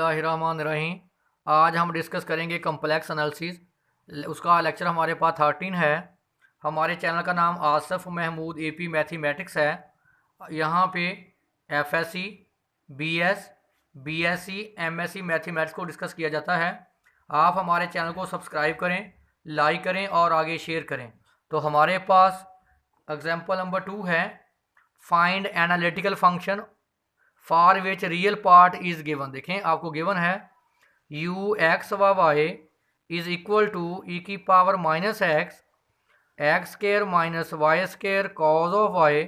बिस्मिल्लाहिर्रहमानिर्रहीम। आज हम डिस्कस करेंगे कम्प्लेक्स एनालिसिस। उसका लेक्चर हमारे पास 13 है। हमारे चैनल का नाम आसफ़ महमूद एपी मैथमेटिक्स है। यहाँ पे FSc, BS, BSc, MSc mathematics को डिस्कस किया जाता है। आप हमारे चैनल को सब्सक्राइब करें, लाइक करें और आगे शेयर करें। तो हमारे पास एग्जाम्पल नंबर 2 है, find analytical function for which real part is given. देखें आपको गिवन है यू एक्स व Y is equal to e की power minus x square minus y square cos of y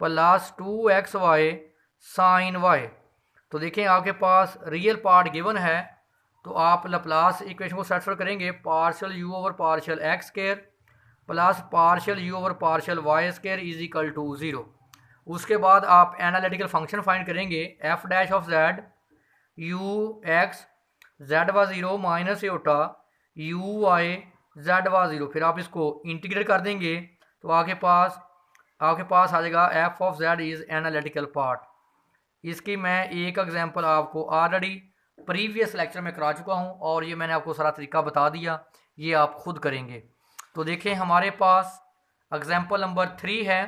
plus 2xy sine y. तो देखें आपके पास real part given है, तो आप लप्लास इक्वेशन को सेटिस्फाई करेंगे। Partial u over partial x square plus partial u over partial y square is equal to 0। उसके बाद आप एनालिटिकल फंक्शन फाइंड करेंगे f dash of z u x z वा 0 minus iota u y z वा 0। फिर आप इसको integrate कर देंगे तो आपके पास आ जाएगा F of Z is analytical part. इसकी मैं एक एग्जांपल आपको ऑलरेडी प्रीवियस लेक्चर में करा चुका हूं और ये मैंने आपको सारा तरीका बता दिया, ये आप खुद करेंगे। तो देखें हमारे पास एग्जांपल नंबर 3 है,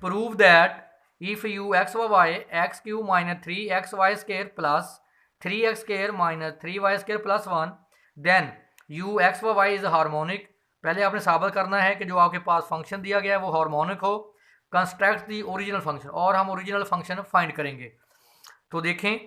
prove that if U x व Y X cube minus 3xy square plus 3x square minus 3y square plus 1 then U x व वाई इज हार्मोनिक। पहले आपने साबित करना है कि जो आपके पास फंक्शन दिया गया है वो हार्मोनिक हो। कंस्ट्रक्ट दी ओरिजिनल फंक्शन, और हम ओरिजिनल फंक्शन फाइंड करेंगे। तो देखें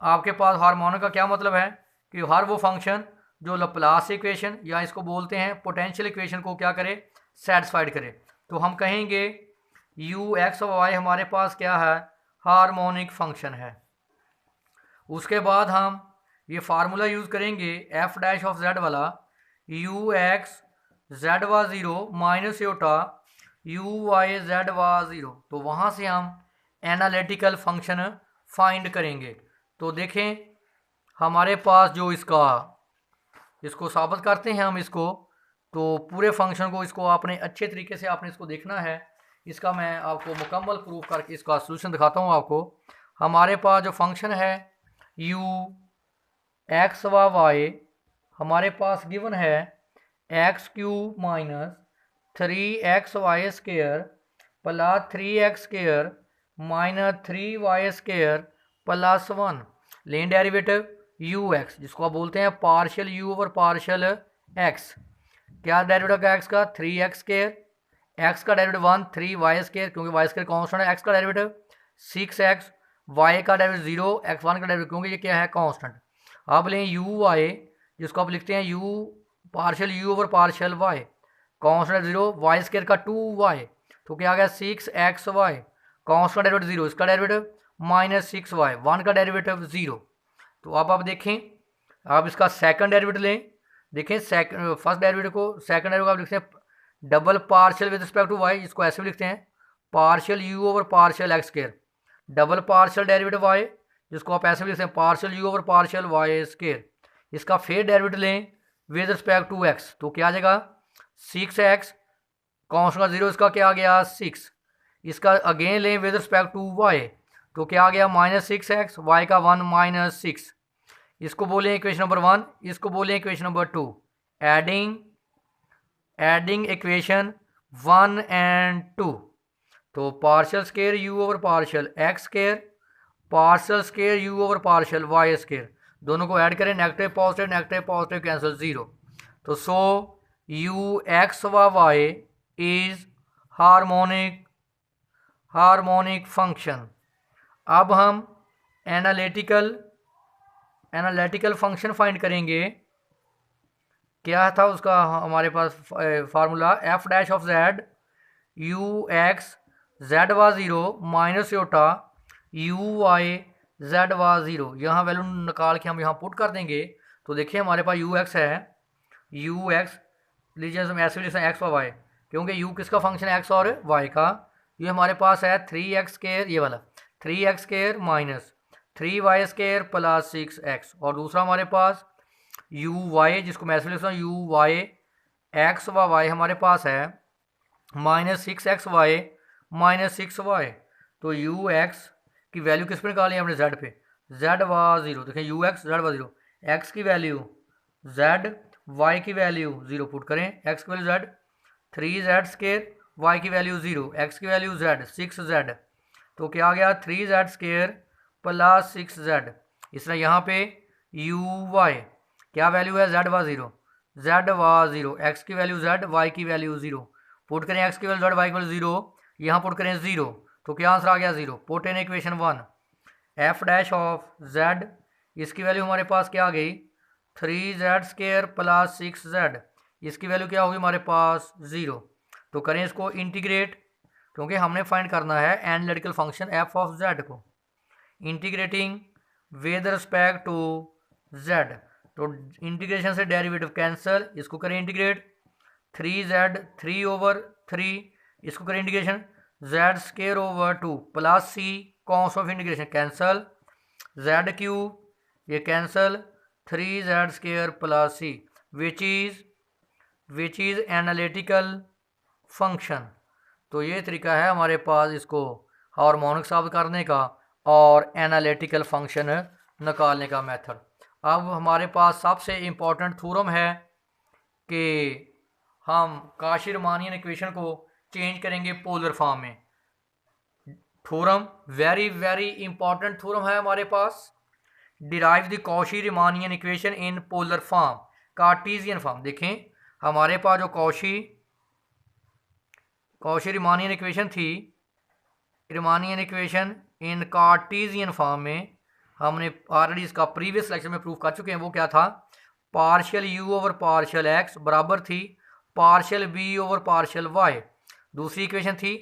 आपके पास हार्मोनिक का क्या मतलब है कि हर वो फंक्शन जो लप्लास इक्वेशन या इसको बोलते हैं पोटेंशियल इक्वेशन को क्या करे, सेटिस्फाइड करे। तो हम कहेंगे यू एक्स वाई हमारे पास क्या है, हार्मोनिक फंक्शन है। उसके बाद हम ये फार्मूला यूज़ करेंगे एफ डैश ऑफ जेड वाला, यू एक्स जेड वा 0 minus iota u y z वा 0। तो वहाँ से हम एनालिटिकल फंक्शन फाइंड करेंगे। तो देखें हमारे पास जो इसको साबित करते हैं हम इसको, तो पूरे फंक्शन को इसको आपने अच्छे तरीके से आपने इसको देखना है। इसका मैं आपको मुकम्मल प्रूफ करके इसका सोल्यूशन दिखाता हूँ आपको। हमारे पास जो फंक्शन है यू एक्स व वाई हमारे पास गिवन है x cube minus 3xy square plus 3x square minus 3y square plus 1। Lane derivative you x जिसको आप बोलते हैं partial u over partial x. क्या डेरिवेटिव का एक्स का 3x स्केयर, एक्स का डेरिवेटिव 1 3y स्केयर क्योंकि y स्केयर कांस्टेंट है, एक्स का डेरिवेटिव 6x, y का डेरिवेटिव 0, x1 का डेरिवेटिव क्योंकि ये क्या है कांस्टेंट। अब लें यू वाई जिसको आप लिखते हैं u partial u over partial y, constant 0, y square का 2y तो क्या आ गया 6xy, कांस्टेंट डेरिवेटिव 0, इसका डेरिवेटिव माइनस 6y, 1 का डेरिवेटिव 0। तो अब आप देखें आप इसका सेकंड डेरिवेटिव लें। देखें फर्स्ट डेरिवेटिव को सेकंड डेरिवेटिव आप लिखते हैं double partial with respect to y, इसको ऐसे भी लिखते हैं partial u over partial x square, double partial derivative y जिसको आप ऐसे भी लिखते हैं partial u over partial y square. इसका फिर डेरिवेटिव लें विद रिस्पेक्ट टू एक्स, तो क्या आ जाएगा 6x, कांस्टेंट का 0, इसका क्या आ गया 6। इसका अगेन लें विद रिस्पेक्ट टू वाई, तो क्या आ गया माइनस 6x, वाई का 1 माइनस 6। इसको बोलें इक्वेशन नंबर 1, इसको बोलें equation number 2। Adding equation 1 and 2, तो partial square u over partial x square partial square u over partial y square, दोनों को ऐड करें, नेगेटिव पॉजिटिव कैंसिल 0। तो सो यू एक्स व वाई इज हार्मोनिक फंक्शन। अब हम एनालिटिकल फंक्शन फाइंड करेंगे। क्या था उसका हमारे पास formula f dash of z u x z वा 0 minus iota u y z वा 0। यहाँ वैल्यू निकाल के हम यहाँ पुट कर देंगे। तो देखिए हमारे पास यू एक्स है, यू एक्स लीजिए हम ऐसे लिखते हैं एक्स व वाई क्योंकि यू किसका फंक्शन है एक्स और वाई का। ये हमारे पास है 3x स्केयर, ये वाला 3x square minus 3y square plus 6x, और दूसरा हमारे पास यू वाई जिसको मैं ऐसे लिखता हूँ यू वाई एक्स व वाई हमारे पास है माइनस 6xy माइनस 6y। तो यू एक्स की वैल्यू किस पे निकाली हमने जेड पे, जेड वाज 0, देखें you x Z was 0, x की वैल्यू जेड, वाई की वैल्यू 0 पुट करें, एक्स की वैल्यू जेड 3z², वाई की वैल्यू 0, एक्स की वैल्यू जेड 6z, तो क्या आ गया 3z² प्लस 6z। इस तरह यहाँ पे यू वाई क्या वैल्यू है, Z was 0, Z was 0, x की वैल्यू जेड, वाई की वैल्यू 0, पुट करें एक्स की वैल्यू जेड, वाई की वैल्यू 0, यहाँ पुट करें 0, तो क्या आंसर आ गया 0। Put in equation 1 F dash of Z, इसकी वैल्यू हमारे पास क्या आ गई 3z² प्लस 6z, इसकी वैल्यू क्या होगी हमारे पास 0। तो करें इसको इंटीग्रेट, क्योंकि हमने फाइंड करना है analytical function f of z को। Integrating with respect to z, तो इंटीग्रेशन से डेरिवेटिव कैंसिल, इसको करें इंटीग्रेट 3z 3/3, इसको करें integration z² plus c cause of integration cancel, z³ ये cancel 3z² plus c which is analytical function. तो ये तरीका है हमारे पास इसको हार्मोनिक साबित करने का और एनालिटिकल फंक्शन निकालने का मेथड। अब हमारे पास सबसे इम्पोर्टेंट थ्योरम है कि हम काशी-रीमानियन इक्वेशन को चेंज करेंगे पोलर फॉर्म में। Theorem very very important theorem है हमारे पास, derive the Cauchy Riemann equation in polar form, Cartesian form. देखें हमारे पास जो काशी-रीमानियन इक्वेशन थी, Riemann equation in Cartesian form में हमने ऑलरेडी इसका प्रीवियस लेक्चर में प्रूव कर चुके हैं। वो क्या था, partial u over partial x बराबर थी partial v over partial y. दूसरी इक्वेशन थी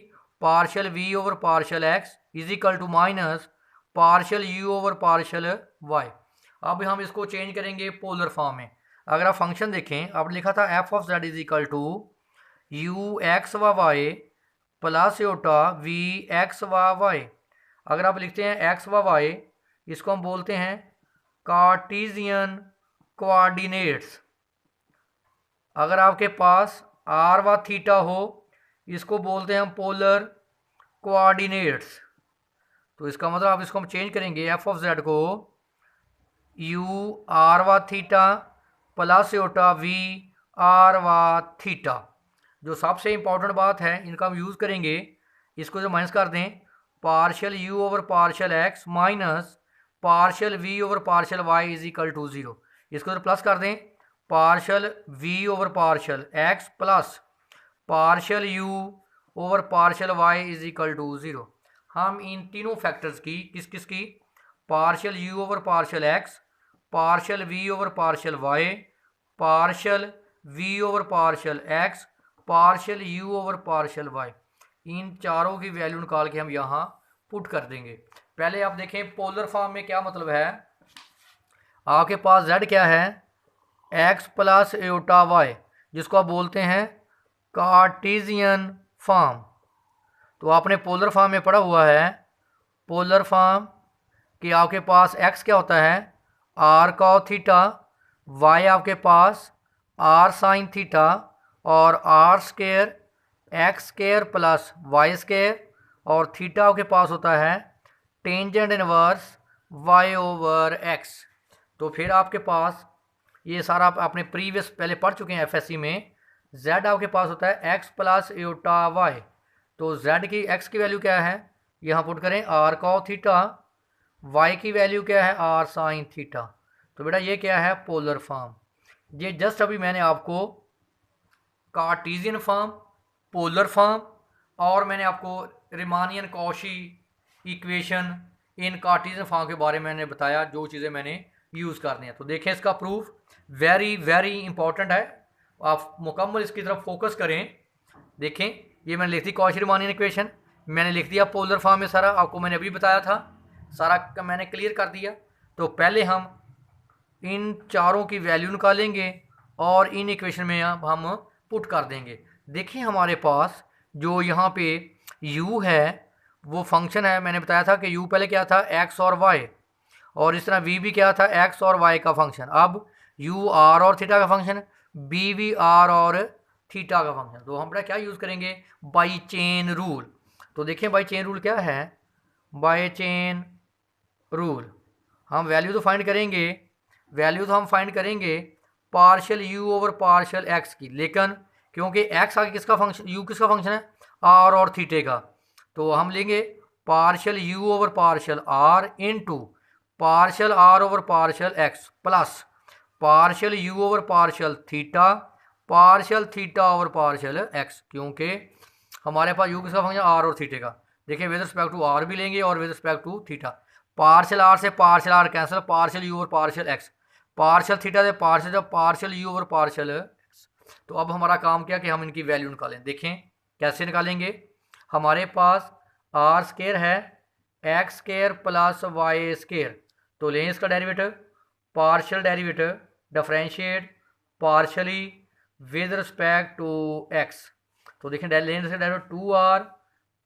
partial v over partial x is equal to minus partial u over partial y. अब हम इसको चेंज करेंगे पोलर फॉर्म में। अगर आप फंक्शन देखें, आपने लिखा था f of z is equal to u x व y plus iota v x व वाई। अगर आप लिखते हैं एक्स व वाई, इसको हम बोलते हैं कार्टेशियन कोऑर्डिनेट्स। अगर आपके पास आर व थीटा हो, इसको बोलते हैं हम पोलर कोऑर्डिनेट्स। तो इसका मतलब आप इसको हम चेंज करेंगे एफ ऑफ जेड को यू आर व theta plus iota v r व थीटा। जो सबसे इंपॉर्टेंट बात है, इनका हम यूज़ करेंगे, इसको जो माइनस कर दें partial u over partial x minus partial v over partial y is equal to 0। इसको जो प्लस कर दें partial v over partial x plus partial u over partial y is equal to 0। हम इन तीनों फैक्टर्स की किस की partial u over partial x, partial v over partial y, partial v over partial x, partial u over partial y, इन चारों की value निकाल के हम यहाँ पुट कर देंगे। पहले आप देखें पोलर फॉर्म में क्या मतलब है। आपके पास z क्या है x प्लस एटा वाई, जिसको आप बोलते हैं कार्टेशियन फॉर्म। तो आपने पोलर फॉर्म में पढ़ा हुआ है, पोलर फॉर्म कि आपके पास x क्या होता है r cos थीटा, y आपके पास r sin थीटा और r² x² प्लस y², और थीटा आपके पास होता है tangent inverse y over x। तो फिर आपके पास ये सारा आपने प्रीवियस पहले पढ़ चुके हैं एफएससी में। z आपके पास होता है x प्लस एटा y, तो z की x की वैल्यू क्या है, यहाँ पुट करें r cos थीटा, y की वैल्यू क्या है r sin थीटा। तो बेटा ये क्या है पोलर फॉर्म। ये जस्ट अभी मैंने आपको कार्टेशियन फॉर्म, पोलर फॉर्म और मैंने आपको Riemann Cauchy equation in Cartesian form के बारे में मैंने बताया, जो चीज़ें मैंने यूज़ करनी है। तो देखें इसका प्रूफ वेरी वेरी इंपॉर्टेंट है, आप मुकम्मल इसकी तरफ फोकस करें। देखें ये मैंने लिख दी कॉशी रीमानियन इक्वेशन, मैंने लिख दिया पोलर फॉर्म में, सारा आपको मैंने अभी बताया था, सारा मैंने क्लियर कर दिया। तो पहले हम इन चारों की वैल्यू निकालेंगे और इन इक्वेशन में हम पुट कर देंगे। देखिए हमारे पास जो यहाँ पे u है वो फंक्शन है, मैंने बताया था कि u पहले क्या था x और y, और इस तरह v भी क्या था x और y का फंक्शन। अब u r और थीटा का फंक्शन, b भी r और थीटा का फंक्शन। तो हम क्या यूज़ करेंगे बाई चेन रूल। तो देखिए बाई चेन रूल क्या है, बाई चेन रूल हम वैल्यू तो फाइंड करेंगे, वैल्यू तो हम फाइंड करेंगे partial u over partial x की, लेकिन क्योंकि एक्स आगे किसका फंक्शन, यू किसका फंक्शन है, आर और थीटे का, तो हम लेंगे partial u over partial r into partial r over partial x plus partial u over partial theta over partial x, क्योंकि हमारे पास यू किसका फंक्शन आर और थीटे का। देखिए विद रिस्पेक्ट टू आर भी लेंगे और with respect to theta, partial r से partial r cancel, partial u over partial x, partial theta से partial u over partial x. तो अब हमारा काम क्या कि हम इनकी वैल्यू निकालें। देखें कैसे निकालेंगे। हमारे पास आर स्केयर है x square plus y square, तो लें इसका derivative, partial derivative differentiate partially with respect to x. तो देखें लें इसका derivative 2r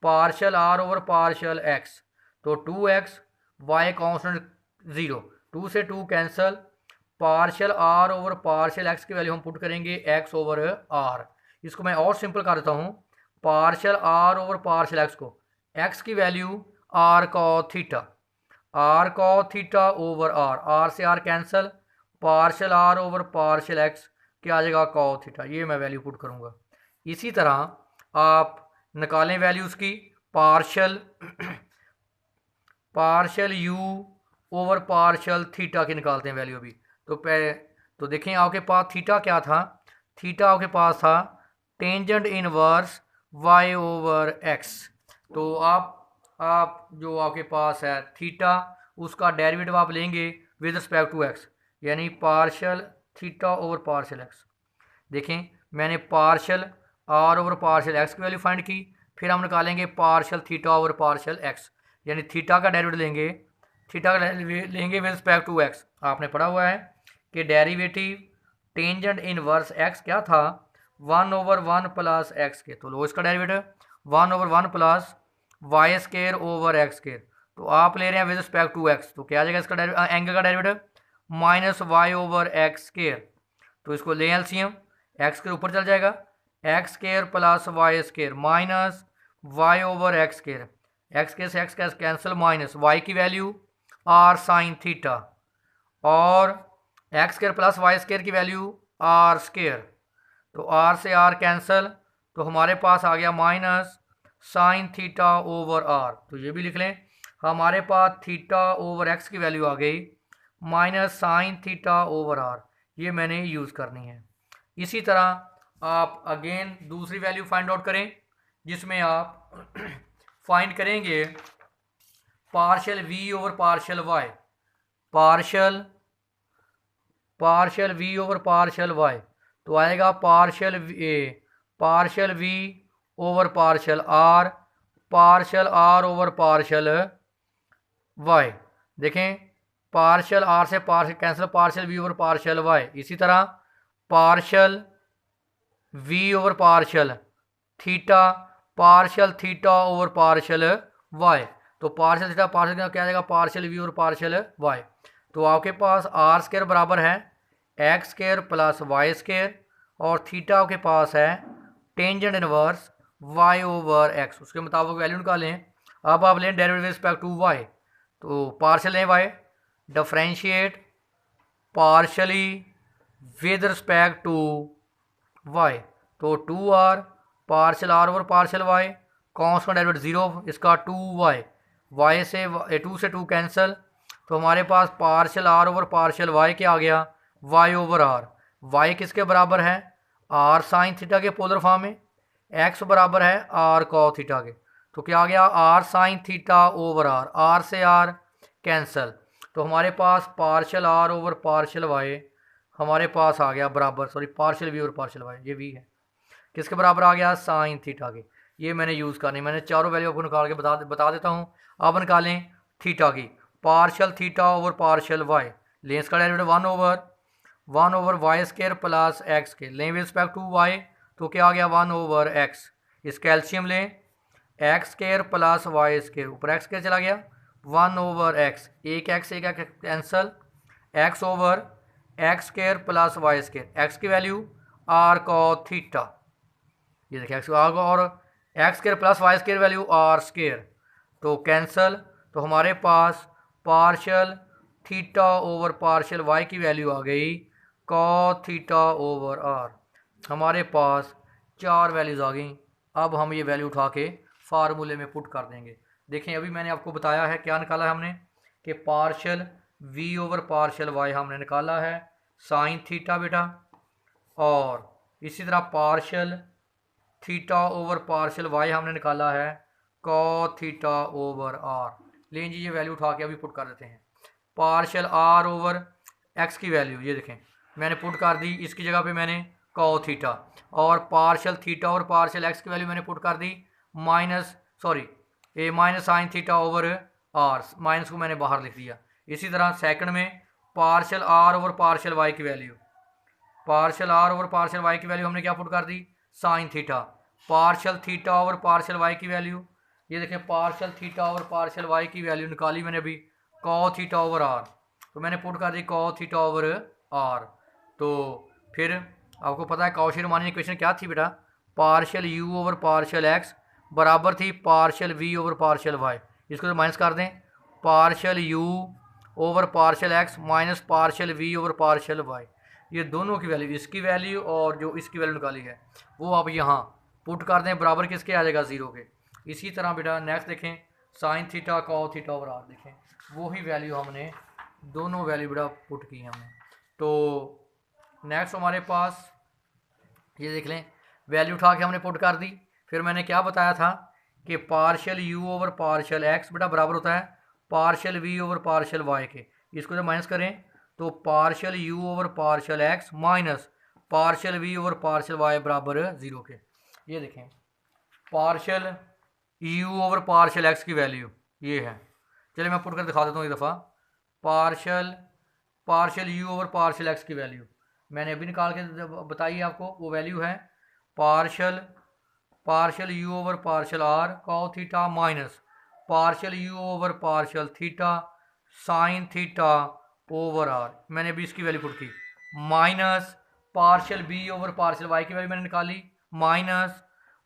partial r over partial x, तो 2x वाई कॉन्स्टेंट 0, 2 से 2 cancel, partial r over partial x की वैल्यू हम पुट करेंगे x ओवर r। इसको मैं और सिंपल कर देता हूँ, partial r over partial x को x की value r cos theta over r से r cancel, partial r over partial x क्या आ जाएगा cos थीटा, ये मैं वैल्यू पुट करूँगा। इसी तरह आप निकालें वैल्यूज़ की, partial u over partial theta की निकालते हैं वैल्यू अभी। तो देखें आपके पास थीटा क्या था, थीटा आपके पास था tangent inverse y over x. तो आप जो आपके पास है थीटा, उसका डेरिवेटिव आप लेंगे विद रिस्पेक्ट टू एक्स, यानी partial theta over partial x. देखें मैंने partial r over partial x की वैल्यू फाइंड की, फिर हम निकालेंगे partial theta over partial x, यानी थीटा का डेरिवेटिव लेंगे, थीटा का लेंगे विद रिस्पेक्ट टू एक्स। आपने पढ़ा हुआ है कि डेरिवेटिव टेंजेंट इनवर्स एक्स क्या था, 1/1 प्लस एक्स के, तो लो इसका derivative 1/1 plus y square over x square, तो आप ले रहे हैं विद रिस्पेक्ट टू एक्स, तो क्या आ जाएगा इसका एंगल का derivative minus y over x square, तो इसको ले एलसीएम, एक्स के ऊपर चल जाएगा, x square plus y square minus y over x square, x के से एक्स कैंसिल, माइनस वाई की वैल्यू आर साइन थीटा और x square plus y square की वैल्यू आर स्केयर, तो आर से आर कैंसिल, तो हमारे पास आ गया minus sine theta over r. तो ये भी लिख लें, हमारे पास थीटा ओवर एक्स की वैल्यू आ गई minus sine theta over r, ये मैंने यूज़ करनी है। इसी तरह आप अगेन दूसरी वैल्यू फाइंड आउट करें, जिसमें आप फाइंड करेंगे partial v over partial y, partial v over partial y, तो आएगा partial v over partial r over partial y. देखें पार्शियल आर से partial cancel, partial v over partial y. इसी तरह partial v over partial theta over partial y, तो partial theta partial क्या आ जाएगा partial v over partial y. तो आपके पास आर स्केयर बराबर है x square plus y square और थीटा आपके पास है tangent inverse y over x, उसके मुताबिक वैल्यू निकालें। अब आप लें डेरिवेटिव रिस्पेक्ट टू वाई, तो पार्शियल लें y, differentiate partially with respect to y, तो 2r partial r over partial y, constant derivative 0, इसका 2y, वाई से 2 से 2 कैंसिल, तो हमारे पास partial r over partial y क्या आ गया y ओवर आर। वाई किसके बराबर है आर साइन थीटा के पोलर फॉर्म में, x बराबर है आर कॉस थीटा के, तो क्या आ गया r sine theta over r से आर कैंसिल, तो हमारे पास partial r over partial y हमारे पास आ गया बराबर, sorry partial v over partial y, ये वी है, किसके बराबर आ गया साइन थीटा के। ये मैंने यूज़ करनी, मैंने चारों वैल्यू आपको निकाल के बता देता हूँ। अब निकालें थीटा की, partial theta over partial y, लें इसका derivative 1 over y square plus x के, लें विद रिस्पेक्ट टू वाई, तो क्या आ गया 1 ओवर एक्स, इसका एलसीएम लें, x square plus y square, ऊपर एक्स स्केयर चला गया 1 ओवर एक्स, एक x cancel, x over x square plus y square, x की वैल्यू आर कॉस थीटा, ये देखिए एक्स आर और x square plus y square value r square, तो cancel, तो हमारे पास partial theta over partial y की वैल्यू आ गई कॉस थीटा ओवर आर। हमारे पास 4 वैल्यूज़ आ गई। अब हम ये वैल्यू उठा के फार्मूले में पुट कर देंगे। देखें अभी मैंने आपको बताया है क्या निकाला है हमने कि partial v over partial y हमने निकाला है साइन थीटा बेटा, और इसी तरह partial theta over partial y हमने निकाला है कॉस थीटा ओवर आर। लेकिन जी ये वैल्यू उठा के अभी पुट कर देते हैं। पार्शियल आर ओवर एक्स की वैल्यू ये देखें मैंने पुट कर दी, इसकी जगह पे मैंने कॉस थीटा, और पार्शियल थीटा और पार्शियल एक्स की वैल्यू मैंने पुट कर दी minus sine theta over r, minus को मैंने बाहर लिख दिया। इसी तरह सेकंड में partial r over partial y की value, partial r over partial y की वैल्यू हमने क्या पुट कर दी sine theta, partial theta over partial y की वैल्यू ये देखें partial theta over partial y की वैल्यू निकाली मैंने अभी कॉस थीटा ओवर आर, तो मैंने पुट कर दी कॉस थीटा ओवर आर। तो फिर आपको पता है काउची-रीमान इक्वेशन क्या थी बेटा, partial u over partial x बराबर थी partial v over partial y. इसको तो माइनस कर दें, partial u over partial x minus partial v over partial y, ये दोनों की वैल्यू, इसकी वैल्यू और जो इसकी वैल्यू निकाली है वो आप यहाँ पुट कर दें, बराबर किसके आ जाएगा 0 के। इसी तरह बेटा नेक्स्ट देखें sine theta cos theta over r, देखें वही वैल्यू हमने दोनों वैल्यू बेटा पुट की हमने। तो नेक्स्ट हमारे पास ये देख लें वैल्यू उठा के हमने पुट कर दी। फिर मैंने क्या बताया था कि partial u over partial x बेटा बराबर होता है partial v over partial y के। इसको जब माइनस करें तो partial u over partial x minus partial v over partial y बराबर 0 के। ये देखें partial u over partial x की वैल्यू ये है, चलिए मैं पुट कर दिखा देता हूँ एक दफ़ा। Partial u over partial x की वैल्यू मैंने अभी निकाल के बताई है आपको, वो वैल्यू है partial u over partial r cos theta minus partial u over partial theta sine theta over r, मैंने अभी इसकी वैल्यू पुट की, minus partial b over partial y की वैल्यू मैंने निकाली minus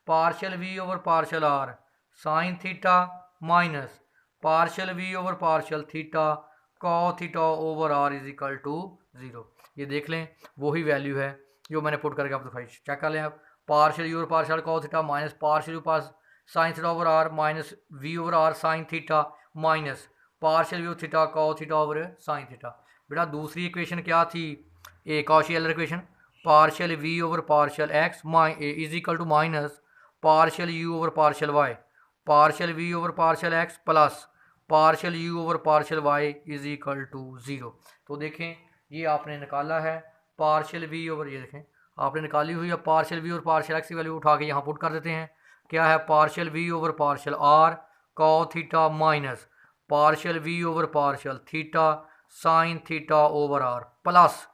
partial v over partial r sine theta minus partial v over partial theta cos theta over r is equal to 0। ये देख लें वही वैल्यू है जो मैंने पुट करके आप दिखाई, चेक कर लें आप। Partial u over partial cos theta minus partial u पास sine theta over r minus v over r sine theta minus partial v theta cos theta over sine theta. बेटा दूसरी इक्वेशन क्या थी, a Cauchy Euler equation, partial v over partial x is equal to minus partial u over partial y partial v over partial x plus partial u over partial y is equal to 0। तो देखें ये आपने निकाला है partial v over, ये देखें आपने निकाली हुई है पार्शियल वी और पार्शियल एक्स की वैल्यू उठा के यहाँ पुट कर देते हैं। क्या है partial v over partial r cos theta minus partial v over partial theta sine theta over r plus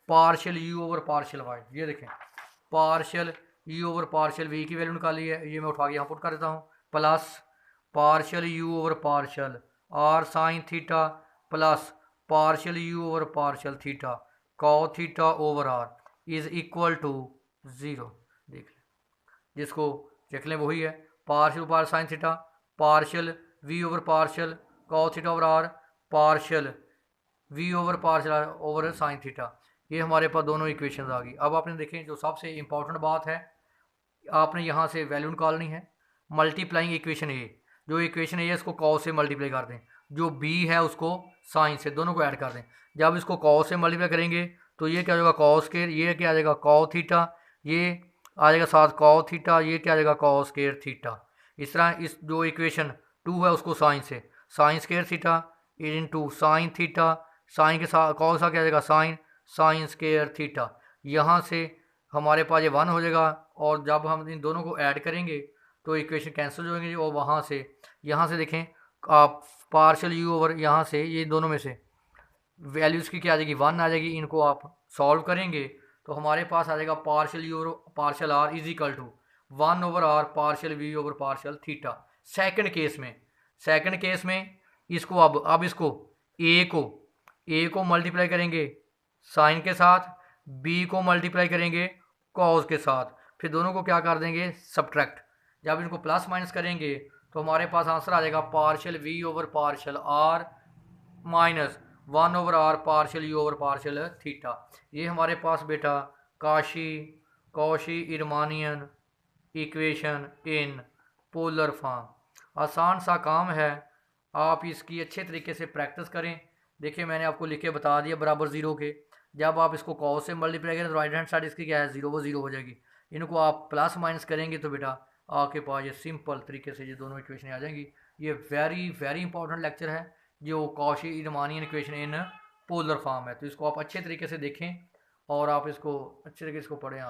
partial u over partial y. ये देखें partial u over partial v की वैल्यू निकाली है, ये मैं उठा के यहाँ पुट कर देता हूँ, plus partial u over partial r sine theta plus partial u over partial theta cos theta over r is equal to 0। देख लें जिसको देख लें वही है पार्शियल पार sine theta partial v over partial cos theta over r partial v over partial over sine theta. ये हमारे पास दोनों इक्वेशंस आ गई। अब आपने देखें जो सबसे इम्पॉर्टेंट बात है, आपने यहाँ से वैल्यू निकालनी है मल्टीप्लाइंग इक्वेशन ए, जो इक्वेशन ए है इसको कॉस से मल्टीप्लाई कर दें, जो बी है उसको साइन से, दोनों को ऐड कर दें। जब इसको कॉस से मल्टीप्लाई करेंगे तो ये क्या हो जाएगा कॉस स्क्वायर, ये क्या आ जाएगा कॉस थीटा, ये आ जाएगा साथ कॉस थीटा, ये क्या आ जाएगा कॉस स्क्वायर थीटा। इस तरह इस जो इक्वेशन 2 है उसको साइन से sine square theta into sine theta, sine के साथ कॉस सा क्या आ जाएगा साइन स्क्वायर थीटा। यहाँ से हमारे पास ये 1 हो जाएगा, और जब हम इन दोनों को ऐड करेंगे तो इक्वेशन कैंसिल हो जाएंगे, और वहाँ से यहाँ से देखें आप पार्शियल यू ओवर यहाँ से ये दोनों में से वैल्यूज़ की क्या आ जाएगी 1 आ जाएगी। इनको आप सॉल्व करेंगे तो हमारे पास आ जाएगा partial u over partial r is equal to 1 over r partial v over partial theta. Second case में इसको अब इसको ए को मल्टीप्लाई करेंगे साइन के साथ, बी को मल्टीप्लाई करेंगे कॉस के साथ, फिर दोनों को क्या कर देंगे सब्ट्रैक्ट। जब इनको प्लस माइनस करेंगे तो हमारे पास आंसर आ जाएगा partial v over partial r minus 1/r partial u over partial theta. ये हमारे पास बेटा Cauchy Riemann equation in polar form. आसान सा काम है, आप इसकी अच्छे तरीके से प्रैक्टिस करें। देखिए मैंने आपको लिख के बता दिया बराबर ज़ीरो के। जब आप इसको कॉस से मल्टीप्लाई करें तो राइट हैंड साइड इसकी क्या है, ज़ीरो, वो ज़ीरो हो जाएगी। इनको आप प्लस माइनस करेंगे तो बेटा आपके पास ये सिंपल तरीके से ये दोनों इक्वेशन आ जाएंगी। ये वेरी वेरी इंपॉर्टेंट लेक्चर है जो Cauchy Riemann equation in polar form है। तो इसको आप अच्छे तरीके से देखें और आप इसको अच्छे तरीके से पढ़ें।